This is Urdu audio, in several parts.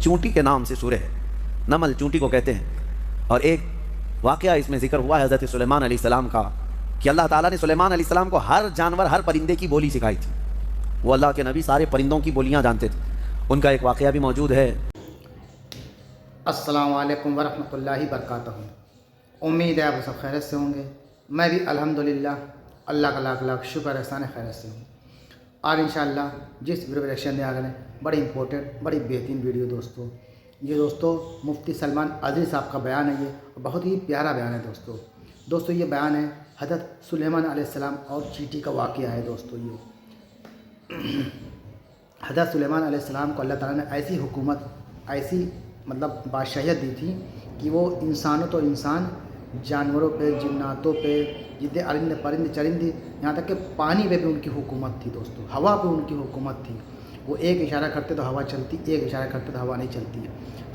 چونٹی کے نام سے سورہ ہے، نمل چونٹی کو کہتے ہیں۔ اور ایک واقعہ اس میں ذکر ہوا ہے حضرت سلیمان علیہ السلام کا، کہ اللہ تعالیٰ نے سلیمان علیہ السلام کو ہر جانور، ہر پرندے کی بولی سکھائی تھی۔ وہ اللہ کے نبی سارے پرندوں کی بولیاں جانتے تھے۔ ان کا ایک واقعہ بھی موجود ہے۔ السلام علیکم ورحمۃ اللہ وبرکاتہ۔ امید ہے آپ سب خیریت سے ہوں گے۔ میں بھی الحمدللہ اللہ کا لاکھ لاکھ شکر احسان خیریت سے ہوں۔ اور انشاءاللہ جس ویڈیو ریئیکشن دے آ گئے بڑی امپورٹنٹ، بڑی بہترین ویڈیو دوستو مفتی سلمان عزیز صاحب کا بیان ہے۔ یہ بہت ہی پیارا بیان ہے دوستو یہ بیان ہے حضرت سلیمان علیہ السلام اور چیٹی کا واقعہ ہے دوستو۔ یہ حضرت سلیمان علیہ السلام کو اللہ تعالیٰ نے ایسی حکومت، ایسی بادشاہیت دی تھی کہ وہ انسانوں تو انسان، جانوروں پہ، جناتوں پہ، جتنے آرند پرند چرند، یہاں تک کہ پانی پہ بھی ان کی حکومت تھی دوستو، ہوا پہ ان کی حکومت تھی۔ وہ ایک اشارہ کرتے تو ہوا چلتی، ایک اشارہ کرتے تو ہوا نہیں چلتی۔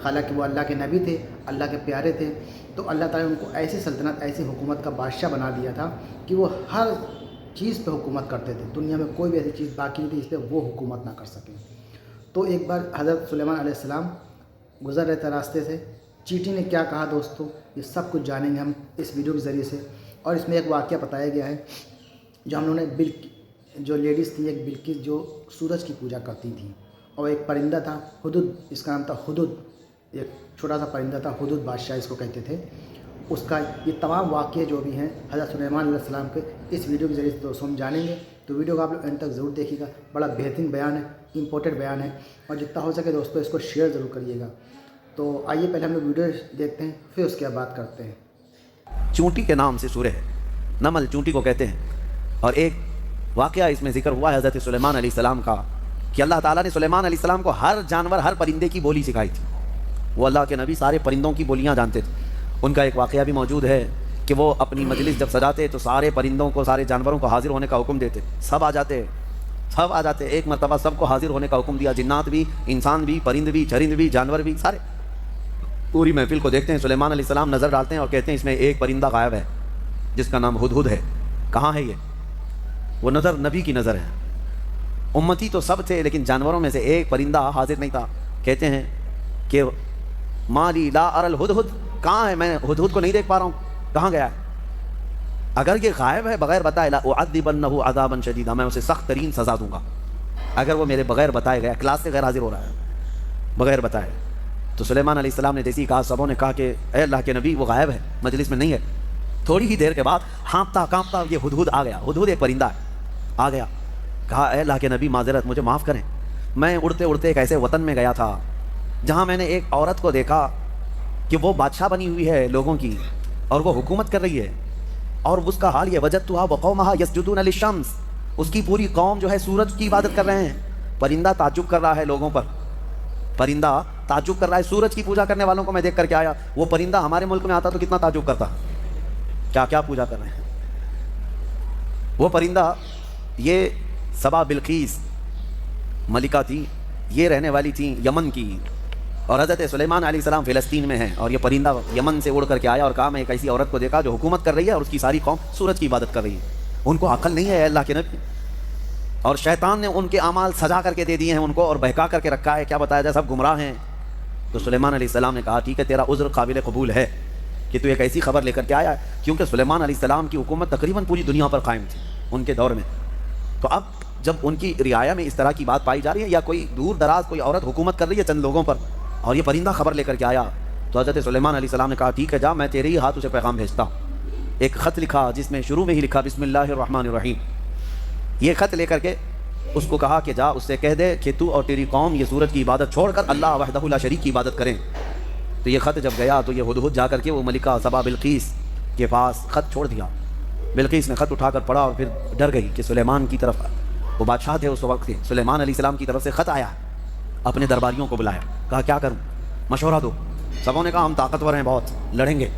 حالانکہ وہ اللہ کے نبی تھے، اللہ کے پیارے تھے، تو اللہ تعالیٰ نے ان کو ایسی سلطنت، ایسی حکومت کا بادشاہ بنا دیا تھا کہ وہ ہر چیز پہ حکومت کرتے تھے۔ دنیا میں کوئی بھی ایسی چیز باقی نہیں تھی جس پہ وہ حکومت نہ کر سکیں۔ تو ایک بار حضرت سلیمان علیہ السلام گزر رہے تھے راستے سے، چیٹی نے کیا کہا دوستو یہ سب کچھ جانیں گے ہم اس ویڈیو کے ذریعے سے۔ اور اس میں ایک واقعہ بتایا گیا ہے جو ہم نے جو لیڈیز تھی، ایک بلقیس جو سورج کی پوجا کرتی تھی، اور ایک پرندہ تھا ہدہد، اس کا نام تھا ہدہد، ایک چھوٹا سا پرندہ تھا ہدہد، بادشاہ اس کو کہتے تھے۔ اس کا یہ تمام واقعے جو بھی ہیں حضرت سلیمان علیہ السلام کے اس ویڈیو کے ذریعے سے دوستوں ہم جانیں گے۔ تو ویڈیو کو آپ لوگ اینڈ تک ضرور دیکھیے گا، بڑا بہترین بیان ہے، امپورٹنٹ بیان ہے، اور جتنا ہو سکے دوستوں اس کو شیئر ضرور کریے گا۔ تو آئیے پہلے ہم لوگ ویڈیو دیکھتے ہیں، پھر اس کے بعد بات کرتے ہیں۔ چونٹی کے نام سے سورہ ہے، نمل چونٹی کو کہتے ہیں۔ اور ایک واقعہ اس میں ذکر ہوا ہے حضرت سلیمان علیہ السلام کا، کہ اللہ تعالیٰ نے سلیمان علیہ السلام کو ہر جانور، ہر پرندے کی بولی سکھائی تھی۔ وہ اللہ کے نبی سارے پرندوں کی بولیاں جانتے تھے۔ ان کا ایک واقعہ بھی موجود ہے کہ وہ اپنی مجلس جب سجاتے تو سارے پرندوں کو، سارے جانوروں کو حاضر ہونے کا حکم دیتے، سب آ جاتے۔ ایک مرتبہ سب کو حاضر ہونے کا حکم دیا، جنات بھی، انسان بھی، پرند بھی، چرند بھی، جانور بھی، سارے پوری محفل کو دیکھتے ہیں۔ سلیمان علیہ السلام نظر ڈالتے ہیں اور کہتے ہیں اس میں ایک پرندہ غائب ہے جس کا نام ہدہد ہے۔ کہاں ہے یہ؟ وہ نظر نبی کی نظر ہے، امتی تو سب تھے لیکن جانوروں میں سے ایک پرندہ حاضر نہیں تھا۔ کہتے ہیں کہ مالی لا ارى الہدہد، کہاں ہے؟ میں ہدہد کو نہیں دیکھ پا رہا ہوں، کہاں گیا ہے؟ اگر یہ غائب ہے بغیر بتائے، لأعذبنہ عذابا شدیدا، میں اسے سخت ترین سزا دوں گا اگر وہ میرے بغیر بتائے گیا، کلاس سے غیر حاضر ہو رہا ہے بغیر بتائے۔ تو سلیمان علیہ السلام نے جیسے ہی کہا، سبوں نے کہا کہ اے اللہ کے نبی وہ غائب ہے، مجلس میں نہیں ہے۔ تھوڑی ہی دیر کے بعد ہانپتا کانپتا یہ ہدہد آ گیا۔ ہدہد ایک پرندہ ہے، آ گیا، کہا اے اللہ کے نبی معذرت، مجھے معاف کریں، میں اڑتے اڑتے ایک ایسے وطن میں گیا تھا جہاں میں نے ایک عورت کو دیکھا کہ وہ بادشاہ بنی ہوئی ہے لوگوں کی، اور وہ حکومت کر رہی ہے، اور اس کا حال یہ وجدتھا وقومھا یسجدون للشمس، اس کی پوری قوم جو ہے سورج کی عبادت کر رہے ہیں۔ پرندہ تعجب کر رہا ہے لوگوں پر، پرندہ تعجب کر رہا ہے، سورج کی پوجا کرنے والوں کو میں دیکھ کر کے آیا۔ وہ پرندہ ہمارے ملک میں آتا تو کتنا تعجب کرتا، کیا پوجا کر رہے ہیں۔ وہ پرندہ، یہ سبا بلقیس ملکہ تھی، یہ رہنے والی تھی یمن کی، اور حضرت سلیمان علیہ السلام فلسطین میں ہیں، اور یہ پرندہ یمن سے اڑ کر کے آیا اور کہا میں ایک ایسی عورت کو دیکھا جو حکومت کر رہی ہے اور اس کی ساری قوم سورج کی عبادت کر رہی ہے۔ ان کو عقل نہیں ہے اللہ کے نبی، اور شیطان نے ان کے اعمال سجا کر کے دے دیے ہیں ان کو، اور بہکا کر کے رکھا ہے، کیا بتایا جائے، سب گمراہ ہیں۔ تو سلیمان علیہ السلام نے کہا ٹھیک ہے، تیرا عذر قابل قبول ہے کہ تو ایک ایسی خبر لے کر کے آیا ہے، کیونکہ سلیمان علیہ السلام کی حکومت تقریباً پوری دنیا پر قائم تھی ان کے دور میں۔ تو اب جب ان کی رعایا میں اس طرح کی بات پائی جا رہی ہے، یا کوئی دور دراز کوئی عورت حکومت کر رہی ہے چند لوگوں پر، اور یہ پرندہ خبر لے کر کے آیا، تو حضرت سلیمان علیہ السلام نے کہا ٹھیک ہے جا، میں تیرے ہی ہاتھ اسے پیغام بھیجتا ہوں۔ ایک خط لکھا جس میں شروع میں ہی لکھا بسم اللہ الرحمن الرحیم۔ یہ خط لے کر کے اس کو کہا کہ جا اس سے کہہ دے کہ تو اور تیری قوم یہ سورج کی عبادت چھوڑ کر اللہ وحدہ لا شریک کی عبادت کریں۔ تو یہ خط جب گیا تو یہ ہدہد جا کر کے وہ ملکہ سبا بلقیس کے پاس خط چھوڑ دیا۔ بلقیس نے خط اٹھا کر پڑھا اور پھر ڈر گئی کہ سلیمان کی طرف، وہ بادشاہ تھے اس وقت کے، سلیمان علیہ السلام کی طرف سے خط آیا، اپنے درباریوں کو بلایا، کہا کیا کروں، مشورہ دو۔ سبوں نے کہا ہم طاقتور ہیں بہت، لڑیں گے،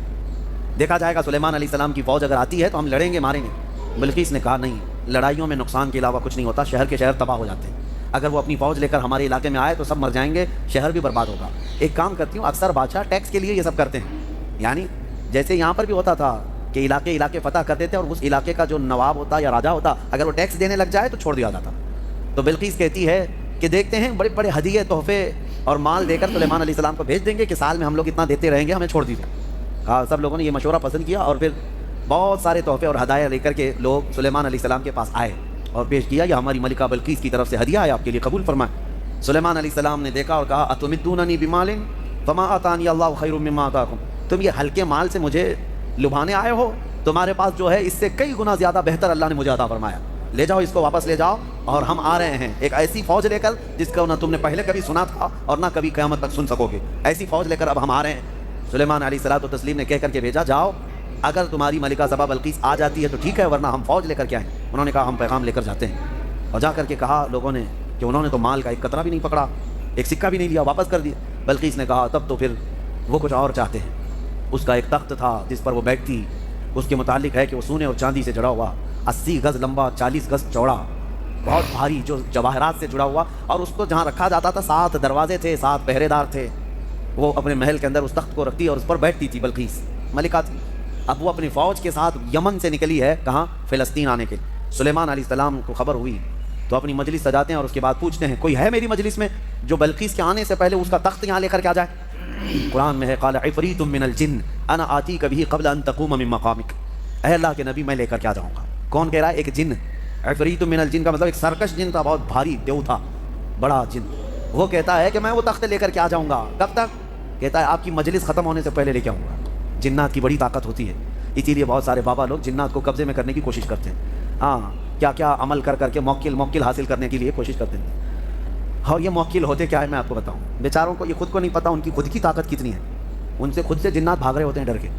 دیکھا جائے گا سلیمان علیہ السلام کی فوج اگر آتی ہے تو ہم لڑیں گے، ماریں گے۔ بلقیس نے کہا نہیں، لڑائیوں میں نقصان کے علاوہ کچھ نہیں ہوتا، شہر کے شہر تباہ ہو جاتے ہیں، اگر وہ اپنی فوج لے کر ہمارے علاقے میں آئے تو سب مر جائیں گے، شہر بھی برباد ہوگا۔ ایک کام کرتی ہوں، اکثر بادشاہ ٹیکس کے لیے یہ سب کرتے ہیں، یعنی جیسے یہاں پر بھی ہوتا تھا کہ علاقے فتح کرتے تھے اور اس علاقے کا جو نواب ہوتا یا راجا ہوتا اگر وہ ٹیکس دینے لگ جائے تو چھوڑ دیا جاتا۔ تو بلقیس کہتی ہے کہ دیکھتے ہیں بڑے بڑے ہدیے تحفے اور مال دے کر سلیمان علیہ السلام کو بھیج دیں گے کہ سال میں ہم لوگ اتنا دیتے رہیں گے, ہمیں چھوڑ دیجیے. کہا سب لوگوں نے یہ مشورہ پسند کیا, اور پھر بہت سارے تحفے اور ہدایہ لے کر کے لوگ سلیمان علیہ السلام کے پاس آئے اور پیش کیا, یہ ہماری ملکہ بلقیس کی طرف سے ہدیہ ہے, آپ کے لیے قبول فرمائیں. سلیمان علیہ السلام نے دیکھا اور کہا اتمدوننی بمال فما آتانی اللہ خیر مما آتاکم, تم یہ ہلکے مال سے مجھے لبھانے آئے ہو, تمہارے پاس جو ہے اس سے کئی گنا زیادہ بہتر اللہ نے مجھے عطا فرمایا, لے جاؤ اس کو واپس لے جاؤ, اور ہم آ رہے ہیں ایک ایسی فوج لے کر جس کا نہ تم نے پہلے کبھی سنا تھا اور نہ کبھی قیامت تک سن سکو گے, ایسی فوج لے کر اب ہم آ رہے ہیں. سلیمان علیہ الصلوۃ والتسلیم نے کہہ کر کے بھیجا, جاؤ اگر تمہاری ملکہ سبا بلقیس آ جاتی ہے تو ٹھیک ہے, ورنہ ہم فوج لے کر کے آئیں. انہوں نے کہا ہم پیغام لے کر جاتے ہیں, اور جا کر کے کہا لوگوں نے کہ انہوں نے تو مال کا ایک قطرہ بھی نہیں پکڑا, ایک سکہ بھی نہیں لیا, واپس کر دیا. بلقیس نے کہا تب تو پھر وہ کچھ اور چاہتے ہیں. اس کا ایک تخت تھا جس پر وہ بیٹھتی, اس کے متعلق ہے کہ وہ سونے اور چاندی سے جڑا ہوا, 80 گز لمبا 40 گز چوڑا, بہت بھاری, جو جواہرات سے جڑا ہوا, اور اس کو جہاں رکھا جاتا تھا 7 دروازے تھے, 7 پہرے دار تھے. وہ اپنے محل کے اندر اس تخت کو رکھتی اور اس پر بیٹھتی تھی. بلقیس ملکہ تھی. اب وہ اپنی فوج کے ساتھ یمن سے نکلی ہے, کہاں, فلسطین آنے کے. سلیمان علیہ السلام کو خبر ہوئی تو اپنی مجلس سجاتے ہیں اور اس کے بعد پوچھتے ہیں کوئی ہے میری مجلس میں جو بلقیس کے آنے سے پہلے اس کا تخت یہاں لے کر کے آ جائے. قرآن میں ہے قال عفریت من الجن انا آتیک بہ قبل ان تقوم من مقامک, اے اللہ کے نبی میں لے کر کے آ جاؤں گا. کون کہہ رہا ہے؟ ایک جن. عفریت من الجن کا مطلب ایک سرکش جن تھا, بہت بھاری دیو تھا, بڑا جن. وہ کہتا ہے کہ میں وہ تخت لے کر کے آ جاؤں گا. کب تک؟ کہتا ہے آپ کی مجلس ختم ہونے سے پہلے لے کے آؤں گا. جنات کی بڑی طاقت ہوتی ہے, اسی لیے بہت سارے بابا لوگ جنات کو قبضے میں کرنے کی کوشش کرتے ہیں. ہاں, کیا کیا عمل کر کر کے موکل حاصل کرنے کے لیے کوشش کرتے ہیں. اور یہ موکل ہوتے کیا ہے میں آپ کو بتاؤں, بیچاروں کو یہ خود کو نہیں پتا ان کی خود کی طاقت کتنی ہے. ان سے خود سے جنات بھاگ رہے ہوتے ہیں ڈر کے,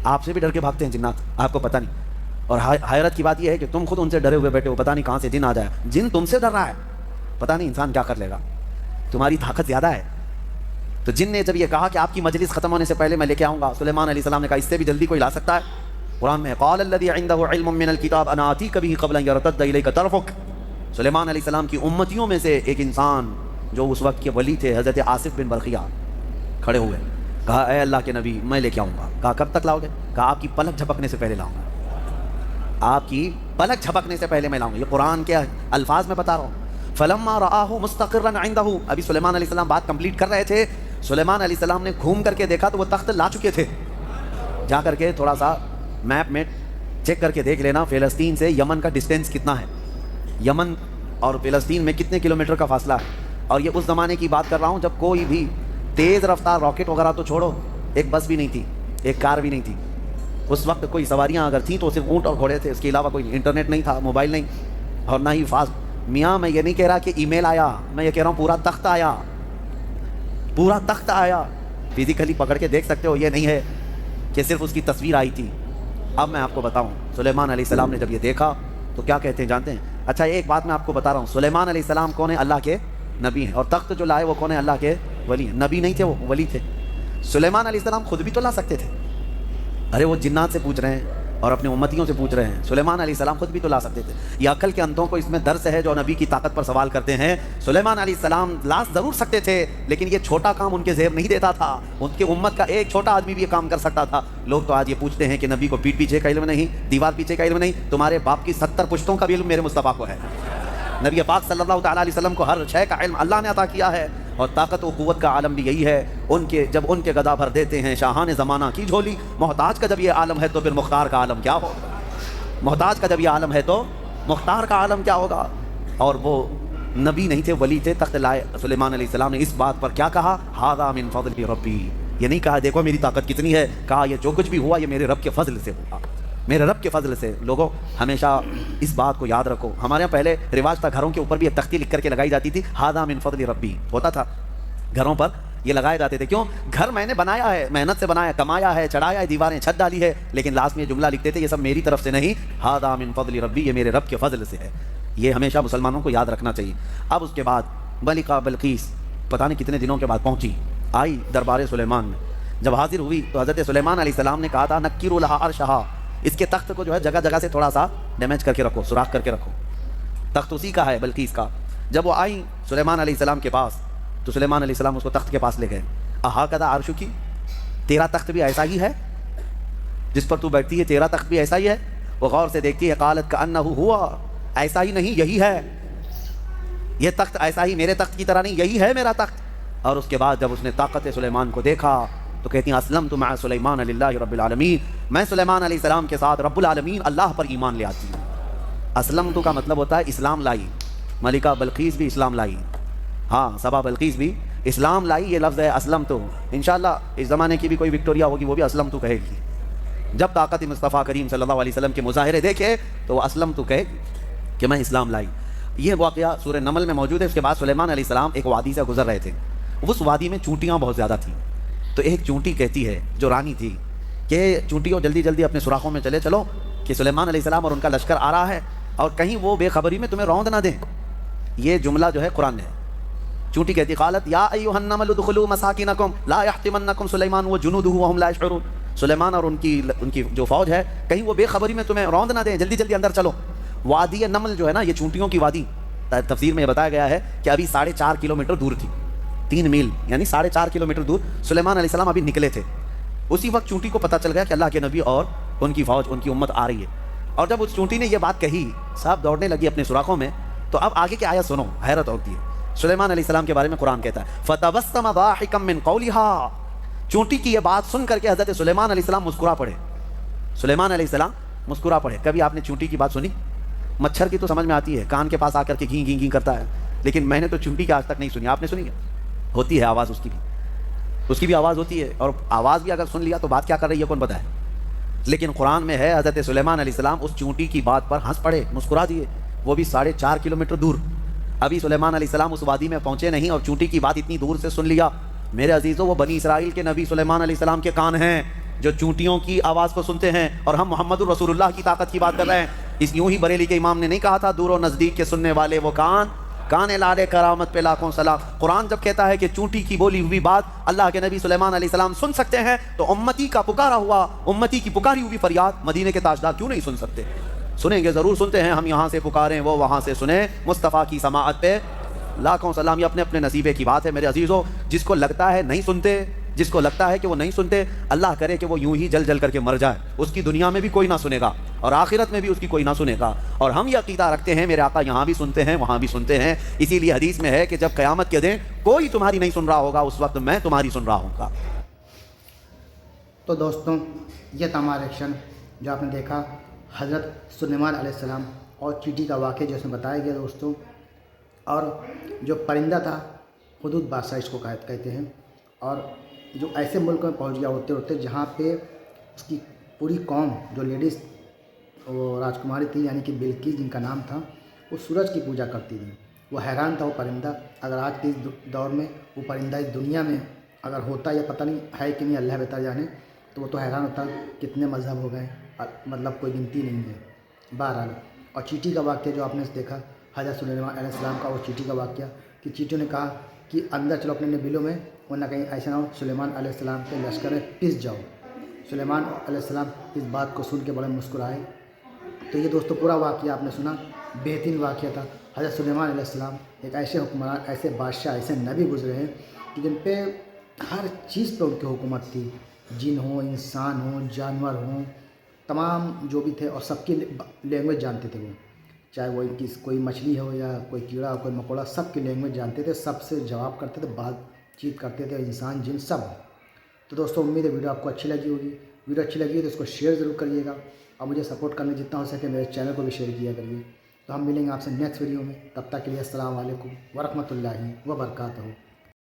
آپ سے بھی ڈر کے بھاگتے ہیں جنات, آپ کو پتہ نہیں. اور حیرت کی بات یہ ہے کہ تم خود ان سے ڈرے ہوئے بیٹھے ہو, پتہ نہیں کہاں سے جن آ جائے. جن تم سے ڈر رہا ہے, پتہ نہیں انسان کیا کر لے گا, تمہاری طاقت زیادہ ہے. تو جن نے جب یہ کہا کہ آپ کی مجلس ختم ہونے سے پہلے میں لے کے آؤں گا, سلیمان علیہ السلام نے کہا اس سے بھی جلدی کوئی لا سکتا ہے؟ قرآن میں قال الذی عنده علم من الکتاب انا آتیک بہ قبل ان یرتد الیک طرفک. سلیمان علیہ السلام کی امتیوں میں سے ایک انسان جو اس وقت کے ولی تھے, حضرت آصف بن برقیہ, کھڑے ہوئے, کہا اے اللہ کے نبی میں لے کے آؤں گا. کہا کب تک لاؤ گے؟ کہا آپ کی پلک جھپکنے سے پہلے لاؤں گا, آپ کی پلک جھپکنے سے پہلے میں لاؤں گا. یہ قرآن کے الفاظ میں بتا رہا ہوں. فلما رآہ مستقرا عنده, ابھی سلیمان علیہ السلام بات کمپلیٹ کر رہے تھے. سلیمان علیہ السلام نے گھوم کر کے دیکھا تو وہ تخت لا چکے تھے. جا کر کے تھوڑا سا میپ میں چیک کر کے دیکھ لینا فلسطین سے یمن کا ڈسٹینس کتنا ہے, یمن اور فلسطین میں کتنے کلومیٹر کا فاصلہ ہے. اور یہ اس زمانے کی بات کر رہا ہوں جب کوئی بھی تیز رفتار راکٹ وغیرہ تو چھوڑو, ایک بس بھی نہیں تھی, ایک کار بھی نہیں تھی. اس وقت کوئی سواریاں اگر تھیں تو صرف اونٹ اور گھوڑے تھے, اس کے علاوہ کوئی انٹرنیٹ نہیں تھا, موبائل نہیں, اور نہ ہی فاسٹ. میاں میں یہ نہیں کہہ رہا کہ ای میل آیا, میں یہ کہہ رہا ہوں پورا تخت آیا, پورا تخت آیا. فزیکلی پکڑ کے دیکھ سکتے ہو, یہ نہیں ہے کہ صرف اس کی تصویر آئی تھی. اب میں آپ کو بتاؤں سلیمان علیہ السلام نے جب یہ دیکھا تو کیا کہتے ہیں جانتے ہیں؟ اچھا ایک بات میں آپ کو بتا رہا ہوں, سلیمان علیہ السلام کون ہے؟ اللہ کے نبی ہیں. اور تخت جو لائے وہ کون ہے؟ اللہ کے ولی ہیں. نبی نہیں تھے, وہ ولی تھے. سلیمان علیہ السلام خود بھی تو لا سکتے تھے. ارے وہ جنات سے پوچھ رہے ہیں اور اپنے امتیوں سے پوچھ رہے ہیں, سلیمان علیہ السلام خود بھی تو لا سکتے تھے. یہ عقل کے اندھوں کو اس میں درس ہے جو نبی کی طاقت پر سوال کرتے ہیں. سلیمان علیہ السلام لا ضرور سکتے تھے, لیکن یہ چھوٹا کام ان کے زیب نہیں دیتا تھا. ان کی امت کا ایک چھوٹا آدمی بھی یہ کام کر سکتا تھا. لوگ تو آج یہ پوچھتے ہیں کہ نبی کو پیٹ پیچھے کا علم نہیں, دیوار پیچھے کا علم نہیں. تمہارے باپ کی 70 پشتوں کا بھی علم میرے مصطفیٰ کو ہے. نبی پاک صلی اللہ تعالیٰ علیہ وسلم کو ہر شے کا علم اللہ نے عطا کیا ہے, اور طاقت و قوت کا عالم بھی یہی ہے. جب ان کے گدا بھر دیتے ہیں شاہان زمانہ کی جھولی, محتاج کا جب یہ عالم ہے تو پھر مختار کا عالم کیا ہوگا. محتاج کا جب یہ عالم ہے تو مختار کا عالم کیا ہوگا. اور وہ نبی نہیں تھے, ولی تھے. تخت لائے سلیمان علیہ السلام نے اس بات پر کیا کہا؟ ھذا من فضل ربی. یہ نہیں کہا دیکھو میری طاقت کتنی ہے, کہا یہ جو کچھ بھی ہوا یہ میرے رب کے فضل سے ہوا, میرے رب کے فضل سے. لوگوں ہمیشہ اس بات کو یاد رکھو. ہمارے یہاں پہلے رواج تھا گھروں کے اوپر بھی ایک تختی لکھ کر کے لگائی جاتی تھی, ھذا من فضل ربی ہوتا تھا. گھروں پر یہ لگائے جاتے تھے. کیوں؟ گھر میں نے بنایا ہے, محنت سے بنایا, کمایا ہے, چڑھایا ہے, دیواریں چھت ڈالی ہے, لیکن لاسٹ میں یہ جملہ لکھتے تھے یہ سب میری طرف سے نہیں, ھذا من فضل ربی, یہ میرے رب کے فضل سے ہے. یہ ہمیشہ مسلمانوں کو یاد رکھنا چاہیے. اب اس کے بعد ملکہ بلقیس پتہ نہیں کتنے دنوں کے بعد پہنچی, آئی دربار سلیمان میں. جب حاضر ہوئی تو حضرت سلیمان علیہ السلام نے کہا تھا نکروا لہا عرشہا, اس کے تخت کو جو ہے جگہ جگہ سے تھوڑا سا ڈیمیج کر کے رکھو, سوراخ کر کے رکھو. تخت اسی کا ہے, بلقیس کا. جب وہ آئی سلیمان علیہ السلام کے پاس تو سلیمان علیہ السلام اس کو تخت کے پاس لے گئے. اھاکذا عرشکی, تیرا تخت بھی ایسا ہی ہے جس پر تو بیٹھتی ہے, تیرا تخت بھی ایسا ہی ہے. وہ غور سے دیکھتی ہے, قالت کأنہ ہوا, ایسا ہی نہیں یہی ہے, یہ تخت ایسا ہی میرے تخت کی طرح نہیں, یہی ہے میرا تخت. اور اس کے بعد جب اس نے طاقت سلیمان کو دیکھا تو کہتی ہیں اسلمت مع سلیمان للہ رب العالمین، میں سلیمان علیہ السلام کے ساتھ رب العالمین اللہ پر ایمان لے آتی ہوں۔ اسلمت کا مطلب ہوتا ہے اسلام لائی، ملکہ بلقیس بھی اسلام لائی، ہاں سبا بلقیس بھی اسلام لائی، یہ لفظ ہے اسلمت۔ انشاءاللہ اس زمانے کی بھی کوئی وکٹوریا ہوگی وہ بھی اسلمت کہے گی، جب طاقت مصطفیٰ کریم صلی اللہ علیہ وسلم کے مظاہرے دیکھے تو وہ اسلمت کہے گی کہ میں اسلام لائی۔ یہ واقعہ سورہ نمل میں موجود ہے۔ اس کے بعد سلیمان علیہ السلام ایک وادی سے گزر رہے تھے، اس وادی میں چونٹیاں بہت زیادہ تھیں، تو ایک چونٹی کہتی ہے جو رانی تھی کہ چونٹیوں جلدی جلدی اپنے سوراخوں میں چلے چلو کہ سلیمان علیہ السلام اور ان کا لشکر آ رہا ہے اور کہیں وہ بے خبری میں تمہیں روند نہ دیں۔ یہ جملہ جو ہے قرآن ہے۔ چونٹی کہتی قالت یا ایھا النمل ادخلوا مساکنکم لا یحطمنکم سلیمان وجنودہ وهم لا یشعرون، سلیمان اور ان کی جو فوج ہے کہیں وہ بے خبری میں تمہیں روند نہ دیں، جلدی جلدی اندر چلو۔ وادی نمل جو ہے نا، یہ چونٹیوں کی وادی، تفسیر میں یہ بتایا گیا ہے کہ ابھی 4.5 کلومیٹر دور تھی، 3 میل یعنی 4.5 کلومیٹر دور سلیمان علیہ السلام ابھی نکلے تھے۔ اسی وقت چونٹی کو پتہ چل گیا کہ اللہ کے نبی اور ان کی فوج، ان کی امت آ رہی ہے، اور جب اس چونٹی نے یہ بات کہی صاحب دوڑنے لگی اپنے سوراخوں میں۔ تو اب آگے کی آیت سنو، حیرت ہوتی ہے۔ سلیمان علیہ السلام کے بارے میں قرآن کہتا ہے فتبسم ضاحکا من قولها، چونٹی کی یہ بات سن کر کے حضرت سلیمان علیہ السلام مسکرا پڑے۔ سلیمان علیہ السلام مسکرا پڑے۔ کبھی آپ نے چونٹی کی بات سنی؟ مچھر کی تو سمجھ میں آتی ہے، کان کے پاس آ کر کے گھیں گھیں گھیں کرتا ہے، لیکن میں نے تو چونٹی کی آج تک نہیں سنی۔ آپ نے سنی کیا؟ ہوتی ہے آواز اس کی بھی آواز ہوتی ہے، اور آواز بھی اگر سن لیا تو بات کیا کر رہی ہے کون پتہ ہے۔ لیکن قرآن میں ہے حضرت سلیمان علیہ السلام اس چونٹی کی بات پر ہنس پڑے، مسکرا دیے، وہ بھی 4.5 کلومیٹر دور۔ ابھی سلیمان علیہ السلام اس وادی میں پہنچے نہیں اور چونٹی کی بات اتنی دور سے سن لیا۔ میرے عزیزوں، وہ بنی اسرائیل کے نبی سلیمان علیہ السلام کے کان ہیں جو چونٹیوں کی آواز کو سنتے ہیں، اور ہم محمد الرسول اللہ کی طاقت کی بات کر رہے ہیں۔ اس یوں ہی بریلی کے امام نے نہیں کہا تھا دور و نزدیک کے سننے والے وہ کان لالے کرامت پہ لاکھوں سلام۔ قرآن جب کہتا ہے کہ چونٹی کی بولی ہوئی بات اللہ کے نبی سلیمان علیہ السلام سن سکتے ہیں، تو امتی کا پکارا ہوا، امتی کی پکاری ہوئی فریاد مدینے کے تاجدار کیوں نہیں سن سکتے؟ سنیں گے، ضرور سنتے ہیں۔ ہم یہاں سے پکاریں، وہ وہاں سے سنیں۔ مصطفیٰ کی سماعت پہ لاکھوں سلام۔ یہ اپنے اپنے نصیبے کی بات ہے میرے عزیزوں۔ جس کو لگتا ہے نہیں سنتے، جس کو لگتا ہے کہ وہ نہیں سنتے، اللہ کرے کہ وہ یوں ہی جل جل کر کے مر جائے، اس کی دنیا میں بھی کوئی نہ سنے گا اور آخرت میں بھی اس کی کوئی نہ سنے گا۔ اور ہم یہ عقیدہ رکھتے ہیں میرے آقا یہاں بھی سنتے ہیں، وہاں بھی سنتے ہیں۔ اسی لیے حدیث میں ہے کہ جب قیامت کے دن کوئی تمہاری نہیں سن رہا ہوگا، اس وقت میں تمہاری سن رہا ہوں گا۔ تو دوستوں، یہ تھا ہمارا ایکشن جو آپ نے دیکھا حضرت سلیمان علیہ السلام اور چیٹی کا واقعہ جو اس میں بتایا گیا دوستوں۔ اور جو پرندہ تھا حدود بادشاہ اس کو کہتے ہیں، اور جو ایسے ملک میں پہنچ گیا ہوتے ہوتے جہاں پہ اس کی پوری قوم جو لیڈیز وہ راجکماری تھی، یعنی کہ بلقیس جن کا نام تھا، وہ سورج کی پوجا کرتی تھی۔ وہ حیران تھا وہ پرندہ، اگر آج کے اس دور میں وہ پرندہ اس دنیا میں اگر ہوتا یا پتہ نہیں ہے کہ نہیں، اللہ بہتر جانے، تو وہ تو حیران ہوتا کتنے مذہب ہو گئے، مطلب کوئی گنتی نہیں ہے۔ بہرحال، اور چیٹی کا واقعہ جو آپ نے دیکھا حضرت سلیمان علیہ السلام کا، وہ چیٹی کا واقعہ کہ چیٹیوں نے کہا کہ اندر چلو اپنے بلوں میں، ورنہ کہیں ایسا نہ ہو سلیمان علیہ السلام کے لشکر میں پس جاؤ۔ سلیمان علیہ السلام اس بات کو سن کے بڑے مسکرائے۔ تو یہ دوستوں پورا واقعہ آپ نے سنا، بہترین واقعہ تھا۔ حضرت سلیمان علیہ السلام ایک ایسے حکمران، ایسے بادشاہ، ایسے نبی گزرے ہیں کہ جن پہ ہر چیز پہ ان کی حکومت تھی، جن ہوں، انسان ہوں، جانور ہوں، تمام جو بھی تھے، اور سب کی لینگویج جانتے تھے وہ، چاہے وہ کوئی مچھلی ہو یا کوئی کیڑا ہو، کوئی مکوڑا، سب کی لینگویج جانتے تھے، سب سے جواب کرتے تھے، بات چیت کرتے تھے، انسان جن سب۔ تو دوستوں امید ہے ویڈیو آپ کو اچھی لگی ہوگی۔ ویڈیو اچھی لگی ہے تو اس کو شیئر ضرور کریے گا، اور مجھے سپورٹ کرنے جتنا ہو سکے میرے چینل کو بھی شیئر کیا کریے۔ تو ہم ملیں گے آپ سے نیکسٹ ویڈیو میں، تب تک کے لیے السلام علیکم ورحمۃ اللہ وبرکاتہ۔